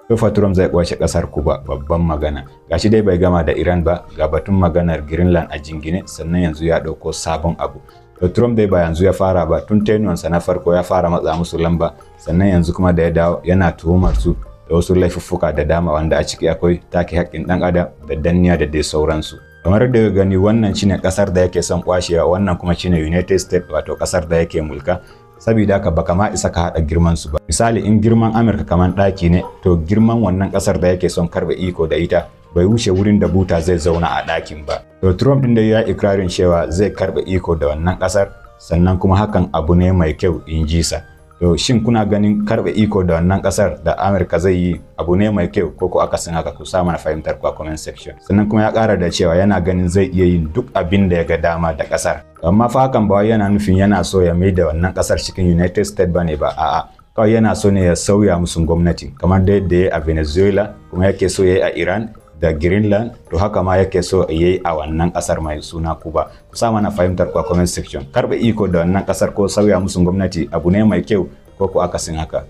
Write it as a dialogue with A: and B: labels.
A: to fa Trump zai kwace kasar Cuba, babban magana. Gashi dai bai gama da Iran ba, ga batun maganar Greenland a jingine, sannan yanzu ya dauko sabon abu. To Trump dai ba yanzu ya fara ba, tun tenuwansa na farko ya fara matsa musu lamba, sannan yanzu kuma da ya dawo yana tuhumar su da wasu laifuffuka da dama wanda a ciki akwai take haƙƙin ɗan adam da danniya da dai sauransu. Kamar da gani wannan shine kasar da yake son kwashewa, wannan kuma shine United States, wato kasar da yake mulka. Saboda haka baka ma isa ka hada girman su ba. Misali in girman Amurka kaman daki ne, to girman wannan kasar da yake son karbe iko da ita bai wuce wurin da buta zai zauna a dakin ba. To Trump din da ya ikrarin cewa zai karbe iko da wannan kasar, sannan kuma hakan abu ne mai kyau in ji sa. To shin kuna ganin karbe iko da wannan kasar da Amurka zai yi abu ne mai kyau ko ko akasin haka? Ku sa mana fahimtar ku a comment section. Sannan kuma ya kara da cewa yana ganin zai iya yin duk abin da ya ga dama da kasar. Amma fa hakan ba yana nufin yana so ya mai da wannan kasar cikin United States bane ba, a'a. Kawai yana so ne ya sauya musu gwamnati kamar da yadda ya a Venezuela, kuma yake so ya yi a Iran da Greenland, to haka ma yake so ya yi a wannan kasar mai suna Cuba. Ku sa mana fahimtar ku a comment section. Karbe iko da wannan kasar ko sauya musu gwamnati abu ne mai kyau ko ku akasin haka?